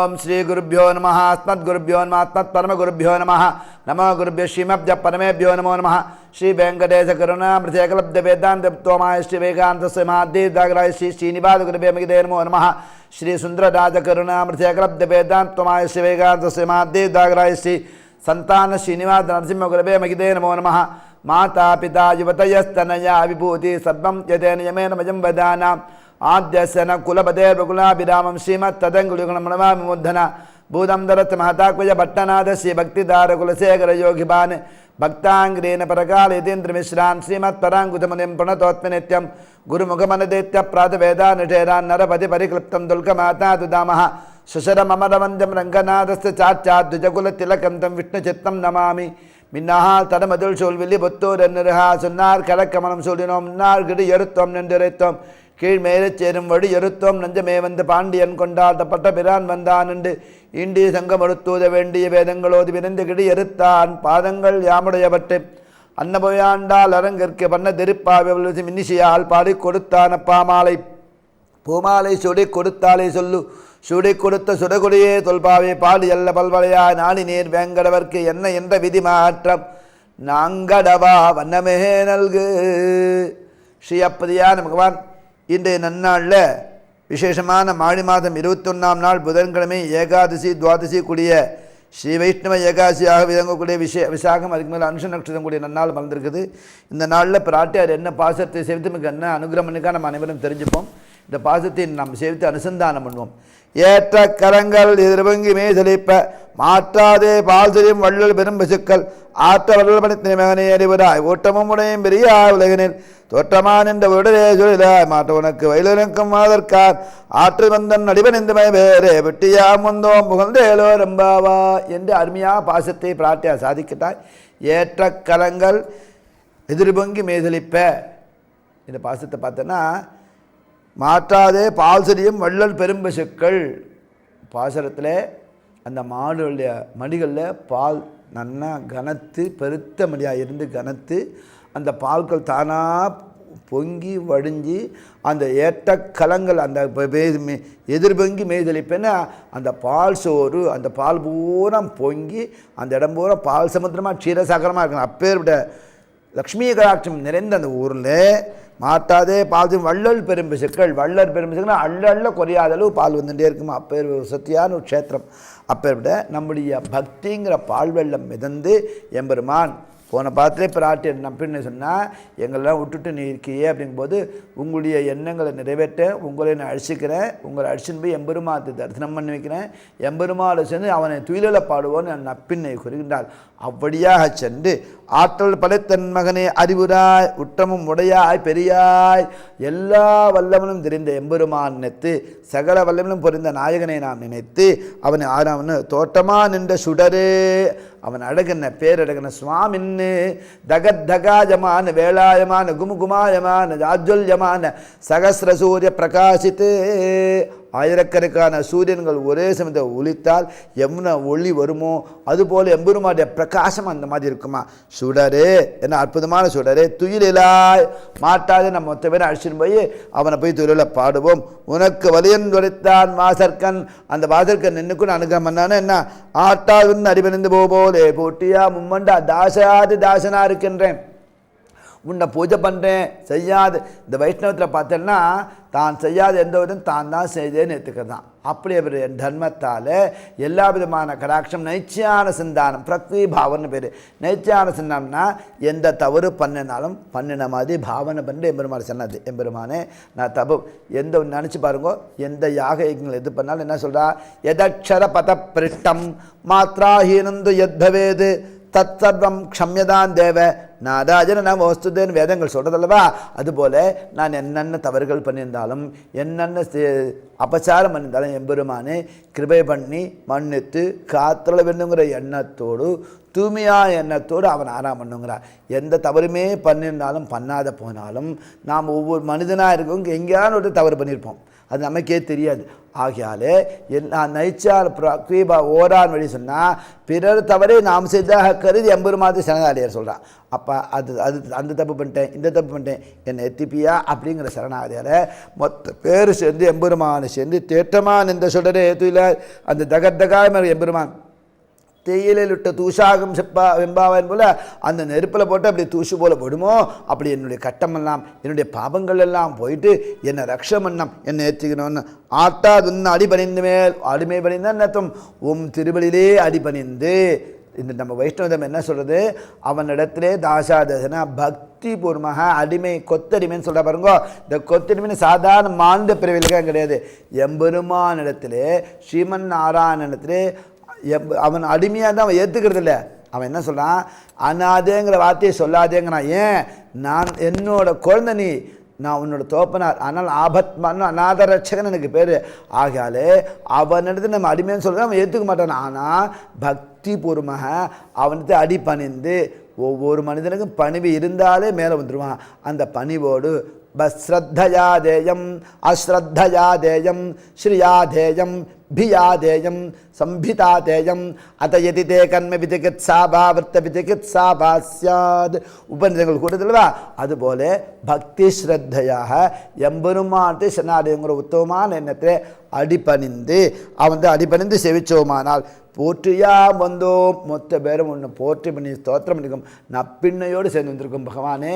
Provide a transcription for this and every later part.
ओम श्री गुरुभ्यो नमः अस्मद्गुरुभ्यो नमः अस्मत्परमगुरुभ्यो नमः नमो गुरुभ्यो श्रीमद्भ्यः परमेभ्यो नमो नमः श्री वेंकटेश करुणामृतकलब्ध वेदांत तत्वमाय श्री वेदांत समाधिदाग्राय श्री श्रीनिवास गुरुभ्यो नमो नमः श्री सुंदरराज करुणामृतकलब्ध वेदांत तत्वमाय श्री वेदांत समाधिदाग्राय श्री संतान श्रीनिवास नरसिंह गुरुभ्यो नमो नमः माता पिता युवतयस्तनया विभूति सर्वं यदेन यमेन मजं वदानां आद्यसन कुलपतेर्वकुलाभिरामं श्रीमत्तदङ्गुलिगुणमनवामुद्धन भूतं दरत् महताक्वज भट्टनाथ श्री भक्तिदार कुलशेखर योगिबान भक्तांग्रेण परकाल यतीन्द्रमिश्रान् श्रीमत्पराङ्कुतमुनिं प्रणतोत्मि नित्यं गुरुमुखमनदेत्य प्रातवेदानुठेरान् नरपति परिक्लुप्तं दुल्कमाता दुदामः सुशरममरवन्द्यं रङ्गनाथस्य चाच्चाद्विजकुलतिलकं तं विष्णुचित्तं नमामि மின்னாள் தடமதில் சொல்வில்லி புத்தூர் என்னருகா சொன்னார் கலக்கமலம் சொல்லினோம் முன்னார் கிடி எருத்தோம் நின்றிருத்தோம் கீழ் மேலே சேரும் வழி எருத்தோம் நஞ்சமே வந்து பாண்டியன் கொண்டாடப்பட்ட பிரான் வந்தான் என்று இண்டி சங்கம் எடுத்தூத வேண்டிய வேதங்களோது விரைந்து கிடி எருத்தான் பாதங்கள் யாமுடையவற்றை அன்னபோயாண்டால் அரங்கிற்கு பண்ண திருப்பாவி மின்னிசியால் பாடி கொடுத்தான் அப்பாமாலை பூமாலை சுடி கொடுத்தாலே சொல்லு சுடி கொடுத்த சுடகுடியே தொல்பாவே பாடி அல்ல பல்வளையா நாடி நீர் வேங்கடவர்க்கு என்ன என்ற விதி மாற்றம் நாங்கடவா வண்ணமே நல்கு ஸ்ரீ அப்பதியான பகவான் இன்றைய நன்னாளில் விசேஷமான மாடி மாதம் 21ஆம் நாள் புதன்கிழமை ஏகாதசி துவாதசி கூடிய ஸ்ரீ வைஷ்ணவ ஏகாதசியாக விளங்கக்கூடிய விசாகம் அதுக்கு மேலே அனுஷ நட்சத்திரம் கூடிய நன்னாள் மறந்துருக்குது. இந்த நாளில் பிராட்டியார் என்ன பாசத்தை சேவித்து மிக என்ன அனுகிரமனுக்காக நம்ம அனைவரும் தெரிஞ்சுப்போம். இந்த பாசத்தை நாம் சேவித்து அனுசந்தானம் பண்ணுவோம். ஏற்ற கரங்கள் எதிர்வங்கி மேசலிப்ப மாற்றாதே பால்சரியும் வள்ளல் பெரும் பசுக்கள் ஆற்ற வள்ளல் பணித்தினை மகனே அறிவராய் ஓட்டமும் உடையும் பெரியாய் உலகினில் தோற்றமான் என்ற உடலே சொல்லிலாய் மாற்ற உனக்கு வயலுக்கும் அதற்கார் ஆற்று வந்தன் அடிபணிந்துமை வேறே வெட்டியா முந்தோம் புகழ்ந்தேலோ ரம்பாவா என்று அருமையாக பாசத்தை பிராட்டியா சாதிக்கிட்டாய். ஏற்ற கரங்கள் எதிர்பொங்கி மேசலிப்ப இந்த பாசத்தை பார்த்தோன்னா மாற்றாதே பால்சரியும் வள்ளல் பெரும்பசுக்கள் பாசரத்தில் அந்த மாடுடைய மடிகளில் பால் நன்னா கனத்து பெருத்த மடியாக இருந்து கனத்து அந்த பால்கள் தானாக பொங்கி வடிஞ்சு அந்த ஏற்ற கலங்கள் அந்த எதிர்பொங்கி மேய்தளிப்பேன்னா அந்த பால் சோறு அந்த பால் பூரா பொங்கி அந்த இடம் பூரா பால் சமுத்திரமாக க்ஷீரசாகரமாக இருக்கணும். அப்பேற்பட்ட லக்ஷ்மி கடாட்சம் நிறைந்த அந்த ஊரில் மாட்டாதே பால் வள்ளல் பெரும்பசுக்கள் வள்ளல் பெரும்பசுக்கள் அள்ள குறையாத அளவு பால் வந்துகிட்டே இருக்குமா. அப்பேர் சத்தியான ஒரு க்ஷேத்திரம். அப்பேற்பட்ட நம்முடைய பக்திங்கிற பால் வெள்ளம் மிதந்து எம்பெருமான் போன பாத்திலே பிராட்டி நம்பின்னு சொன்னால் எங்களெல்லாம் விட்டுட்டு நீ இருக்கியே அப்படிங்கும்போது உங்களுடைய எண்ணங்களை நிறைவேற்ற உங்களை நான் அழிச்சிக்கிறேன், உங்களை அழிச்சின்னு போய் எம்பெருமாத்தை தரிசனம் பண்ணி வைக்கிறேன், எம்பெருமாளை சென்று அவனை துயிலில் பாடுவோன்னு நான் நப்பின்னை கூறுகின்றாள். அவ்வழியாக சென்று ஆற்றல் படைத்தன் மகனே அறிவுராய் உற்றமும் உடையாய் பெரியாய் எல்லா வல்லவனும் தெரிந்த எம்பெருமான் நினைத்து சகல வல்லவனும் பொறிந்த நாயகனை நாம் நினைத்து அவனை ஆறாவனு தோட்டமா நின்ற சுடரே அவன் அழகன பேரழகன சுவாமின்னு தகத்தகாஜமான வேளாயமான குமுகுமாயமான ஜாஜ்வல்யமான சகசிர சூரிய பிரகாசித்து ஆயிரக்கணக்கான சூரியன்கள் ஒரே சமயத்தை ஒளித்தால் எவ்வளோ ஒளி வருமோ அதுபோல் எம்பெருமானுடைய பிரகாசம் அந்த மாதிரி இருக்குமா. சுடரே என்ன அற்புதமான சுடரே துயிலாய் மாட்டாது நம்ம மொத்த பேரை அழிச்சின்னு போய் அவனை போய் துயிலில் பாடுவோம். உனக்கு வலியன் துரைத்தான் வாசற்கன் அந்த வாசற்கன் நின்றுக்கும் அனுகிரகம் பண்ணானே என்ன ஆட்டாவின் அறிவறிந்து போலே போட்டியா மும்மண்டா தாசாதி தாசனாக இருக்கின்றேன் உன்னை பூஜை பண்ணுறேன் செய்யாது. இந்த வைஷ்ணவத்தில் பார்த்தேன்னா தான் செய்யாத எந்த விதம் தான் தான் செய்தேன்னு எடுத்துக்கிறதான். அப்படி அவர் என் தர்மத்தால் எல்லா விதமான கடாட்சம் நைச்சியான சிந்தானம் பிரக்வி பாவன்னு பேர். நைச்சியான சிந்தானம்னா எந்த தவறு பண்ணினாலும் பண்ணின மாதிரி பாவனை பண்ணிட்டு எம்பெருமானை சொன்னது எம்பெருமானே நான் தப்பு எந்த நினச்சி பாருங்கோ எந்த யாக யஜ்ஞங்கள் எது பண்ணாலும் என்ன சொல்கிறா எதக்ஷர பத பிருஷ்டம் மாத்ராஹீனந்து எத்பவேது தத் சர்வம் க்ஷம்யதான் தேவ நாராஜன நாம் வஸ்துதேன்னு வேதங்கள் சொல்கிறதல்லவா. அதுபோல் நான் என்னென்ன தவறுகள் பண்ணியிருந்தாலும் என்னென்ன அபச்சாரம் பண்ணியிருந்தாலும் எம்பெருமானே கிருபை பண்ணி மன்னித்து காத்தல வேண்டுங்கிற எண்ணத்தோடு தூய்மையான எண்ணத்தோடு அவன் ஆறாம் பண்ணுங்கிறார். எந்த தவறுமே பண்ணியிருந்தாலும் பண்ணாத போனாலும் நாம் ஒவ்வொரு மனிதனாக இருக்கவங்க எங்கேயான ஒரு தவறு பண்ணியிருப்போம். அது நமக்கே தெரியாது. ஆகையாலே நைச்சார் கிரீபா ஓரான் வழி சொன்னால் பிறர் தவறை நாம் செய்தாக கருதி எம்பெருமாதி சரணாலயர் சொல்கிறான். அப்போ அது அந்த தப்பு பண்ணிட்டேன், இந்த தப்பு பண்ணிட்டேன், என்னை எத்திப்பியா அப்படிங்கிற சரணாலயால் மொத்த பேர் சேர்ந்து எம்பெருமானை சேர்ந்து தேட்டமான் இந்த சுடரே ஏற்றுல அந்த தகத்தகாய் எம்பெருமான் தேயிலையில் விட்ட தூஷாகம் வெம்பாவன் போல் அந்த நெருப்பில் போட்டு அப்படி தூசு போல் போடுமோ அப்படி என்னுடைய கட்டமெல்லாம் என்னுடைய பாவங்கள் எல்லாம் போயிட்டு என்னை ரக்ஷமன்னம் என்னை ஏற்றிக்கணும்னு ஆட்டாதுன்னு அடிபணிந்து மேல் அடிமை பணிந்தான் அர்த்தம். திருவழியிலே அடிபணிந்து இந்த நம்ம வைஷ்ணவதம் என்ன சொல்கிறது, அவனிடத்திலே தாசாதசனா பக்தி பூர்வமாக அடிமை கொத்தடிமைன்னு சொல்கிற பாருங்கோ. இந்த கொத்தடிமைன்னு சாதாரண மாண்ட பிரிவிலுக்காக கிடையாது. எம்பெருமான் இடத்திலே ஸ்ரீமன் நாராயணத்திலே அவன் அடிமையாக தான் அவன் ஏற்றுக்கிறது இல்லை. அவன் என்ன சொல்கிறான், அனாதேங்கிற வார்த்தையை சொல்லாதேங்கிறான். ஏன், நான் என்னோட குழந்தை நீ, நான் உன்னோட தோப்பனார், ஆனால் ஆபத்மான்னு அநாத ரட்சகன் எனக்கு பேர். ஆகாலே அவனிடத்து நம்ம அடிமைன்னு சொல்கிறத அவன் ஏற்றுக்க மாட்டான். ஆனால் பக்தி பூர்வமாக அவனுக்கு அடிபணிந்து ஒவ்வொரு மனிதனுக்கும் பணிவு இருந்தாலே மேலே வந்துடுவான். அந்த பணிவோடு ஸ்ரத்தயாதேயம் அஸ்ரத்தயாதேயம் ஸ்ரீயாதேயம் பியாதேயம் சம்பிதாதேயம் அத்தயதி தே கர்ம விதிகித்சாபா விருத்த விதிகித்சாபா சியாத் உபநிடங்கள் கூட்டத்தில்வா. அதுபோல பக்தி ஸ்ரத்தையாக எம்பெருமானத்தை சரணாலயங்கிற உத்தமமான எண்ணத்தை அடிபணிந்து அடிபணிந்து செவிச்சோமானால் போற்றியா வந்தோம் மொத்த பேரும் ஒன்று போற்றி பண்ணி ஸ்தோத்திரம் பண்ணிக்கும். நப்பிண்ணையோடு சேர்ந்து வந்திருக்கோம் பகவானே,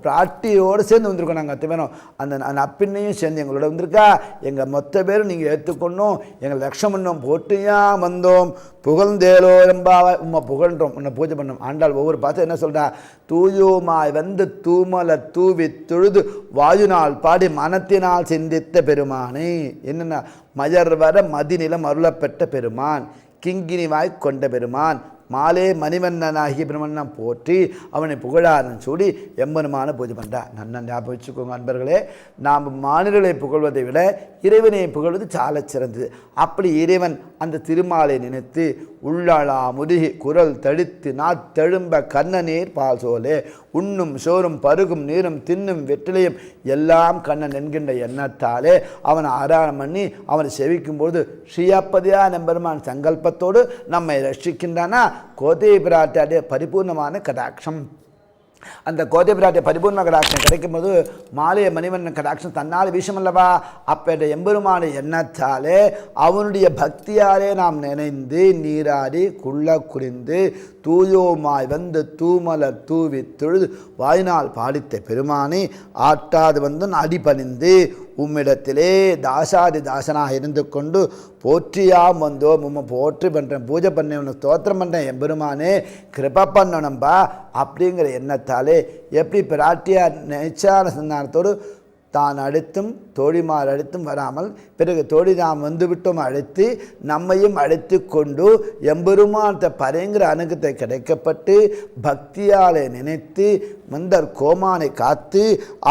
பிராட்டியோடு சேர்ந்து வந்திருக்கோம். நாங்கள் அத்து பேரும் அந்த நப்பிண்ணையும் சேர்ந்து எங்களோட வந்திருக்கா. எங்கள் மொத்த பேரும் நீங்கள் ஏற்றுக்கொண்டோம், எங்கள் லட்சம் பண்ணோம். போற்றியா வந்தோம் புகழ்ந்தேலோ எம்பாவ உம்மை புகழ்ன்றோம், உன்னை பூஜை பண்ணோம். ஆண்டாள் ஒவ்வொரு பார்த்து என்ன சொல்கிறா, தூயோமாய் வந்து தூமல தூவி தொழுது வாயுனால் பாடி மனத்தினால் சிந்தித்த பெருமானே. என்னென்ன மயர் வர மதிநிலம் அருளப்பெற்ற பெருமான், கிங்கினிவாய் கொண்ட பெருமான், மாலே மணிவண்ணனாகிய பெருமண்ணம் போற்றி அவனை புகழாரன் சூடி எம்பெருமான பூஜை பண்ணுறான். நன்னா ஞாபகம் வச்சுக்கோங்க அன்பர்களே, நாம் மாநிலங்களை புகழ்வதை விட இறைவனை புகழ்வது சால சிறந்தது. அப்படி இறைவன் அந்த திருமாலை நினைத்து உள்ளாளா முருகி குரல் தடித்து நாத்தெழும்ப கண்ணநீர் பால் சோலே உண்ணும் சோறும் பருகும் நீரும் தின்னும் வெற்றிலையும் எல்லாம் கண்ணன் என்கின்ற எண்ணத்தாலே அவனை ஆராதனை பண்ணி அவனை செவிக்கும்போது ஸ்ரீயப்பதியா நம்பெருமான் சங்கல்பத்தோடு நம்மை ரட்சிக்கின்றானா. கோதை பிராட்டிய பரிபூர்ணமான கடாட்சம், அந்த கோதை பிராட்டிய பரிபூர்ண கடாட்சம் கிடைக்கும்போது மாலைய மணிவண்ணன் கடாட்சம் தன்னால் விஷமல்லவா. அப்பேற்ற எம்பெருமான எண்ணத்தாலே அவனுடைய பக்தியாலே நாம் நினைந்து நீராடி குள்ள குறிந்து தூயோமாய் வந்து தூமலர் தூவி தொழுது வாயினால் பாடித்த பெருமானி ஆட்டாது வந்து அடிபணிந்து உம்மிடத்திலே தாசாதி தாசனாக இருந்து கொண்டு போற்றியாம் வந்தோம். உம்மை போற்றி பண்ணுறேன், பூஜை பண்ணேன், உன்னை ஸ்தோத்திரம் பண்ணுறேன், எம்பெருமானே கிருபை பண்ணணும்பா அப்படிங்கிற எண்ணத்தாலே எப்படி பிராட்டியார் நினைச்சான சந்தானத்தோடு தான் அழைத்தும் தோழிமார் அழைத்தும் வராமல் பிறகு தோழி நாம் வந்துவிட்டோம் அழைத்து நம்மையும் அழைத்து கொண்டு எம்பெருமானத்தை பரைங்கிற அணுகத்தை கிடைக்கப்பட்டு பக்தியாலே நினைத்து மந்தர் கோமானை காத்து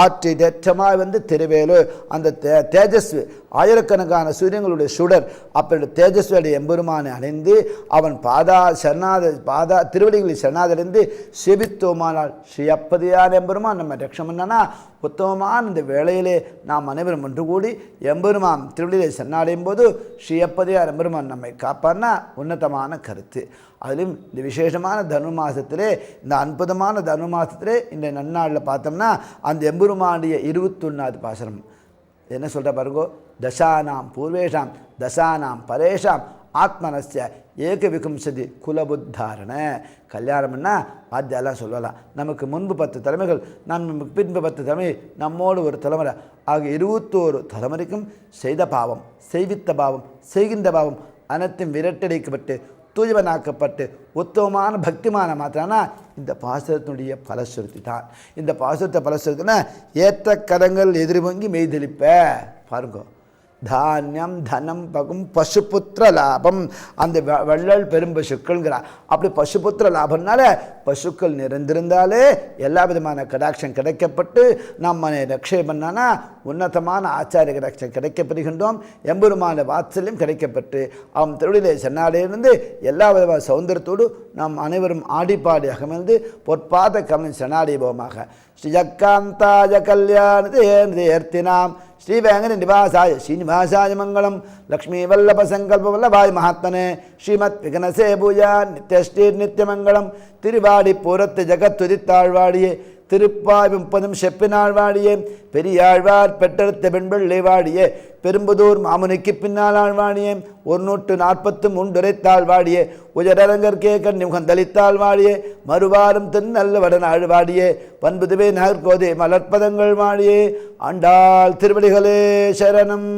ஆற்றி தேற்றமாய் வந்து திருவேலு அந்த தேஜஸ்வி ஆயிரக்கணக்கான சூரியங்களுடைய சுடர் அப்படி தேஜஸ்வியுடைய எம்பெருமானை அடைந்து அவன் திருவடிகளில் சரணாதடைந்து செபித்தோமானால் ஸ்ரீ அப்பதியான எம்பெருமான் நம்ம ரட்சமன்னா. உத்தமமான இந்த வேளையிலே நாம் அனைவரும் ஒன்று கூடி எம்பெருமான் திருவடியிலே சரணாடையும் போது ஸ்ரீ அப்பதியார் எம்பெருமான் நம்மை காப்பான்னா உன்னதமான கருத்து. அதிலும் இந்த விசேஷமான தனுமாசத்திலே இந்த அற்புதமான தனுமாசத்திலே இந்த நன்னாளில் பார்த்தோம்னா அந்த எம்பெருமானுடைய 21வது பாசனம் என்ன சொல்கிற பாருங்கோ, தசானாம் பூர்வேஷாம் தசானாம் பரேஷாம் ஆத்மனஸ்ய ஏக விகும்சதி குலபுத்தாரண. கல்யாணம்னா வாத்தியெல்லாம் சொல்லலாம். நமக்கு முன்பு 10 தலைமைகள், நமக்கு பின்பு 10 தலைமை, நம்மோடு ஒரு தலைமுறை ஆக 21 தலைமுறைக்கும் செய்த பாவம் செய்வித்த பாவம் செய்கின்ற பாவம் அனைத்தும் விரட்டடிக்கப்பட்டு தூய்வனாக்கப்பட்டு உத்தமமான பக்திமான மாத்திரானா இந்த பாசுரத்தினுடைய பலசுருத்தி தான். இந்த பாசுரத்தை பலசுருத்தினா ஏற்ற கரங்கள் எதிர்வங்கி மெய்தெளிப்ப பாருங்க. தானியம் தனம் பகும் பசுபுத்திர லாபம், அந்த வள்ளல் பெரும் பசுக்கள்ங்கிறார். அப்படி பசுபுத்திர லாபம்னால பசுக்கள் நிறைந்திருந்தாலே எல்லா விதமான கடாட்சம் கிடைக்கப்பட்டு நம்ம ரட்சை பண்ணானா உன்னதமான ஆச்சாரிய கடாட்சம் கிடைக்கப்படுகின்றோம். எம்பெருமான வாத்சல்யம் கிடைக்கப்பட்டு அவன் திருவிழிலே சென்னாடியிருந்து எல்லா விதமான சௌந்தரத்தோடு நாம் அனைவரும் ஆடிப்பாடி அகமந்து பொற்பாத கமன் சென்னாடிபோமாக. ஸ்ரீயக்காந்தாய கல்யாண ஏர்த்தினாம் ஸ்ரீவேங்கட நிவாசாய ஸ்ரீனிவாசாய மங்களம். லக்ஷ்மீ வல்லப சங்கல்ப வல்லபாய் மகாத்மனே ஸ்ரீமத் விகனசே பூஜா நித்யஸ்ரீ நித்யமங்கலம். திருவாடி பூரத்து ஜகத்துதித்தாழ்வாடியே திருப்பாய் 30 செப்பினாள் வாடியே பெரியாழ்வார் பெற்றெடுத்த பெண்பிள்ளை வாடியே பெரும்புதூர் மாமுனிக்கு பின்னால் ஆழ்வாடியே 143 வாடியே உயரரங்கற்கே கண்ணி முகந்தளித்தாள் வாடியே மறுவாரம் தென்னல்ல வடன் ஆழ்வாடியே பண்புதுவே நகர்கோதே மலர்ப்பதங்கள் வாடியே. ஆண்டாள் திருவடிகளே சரணம்.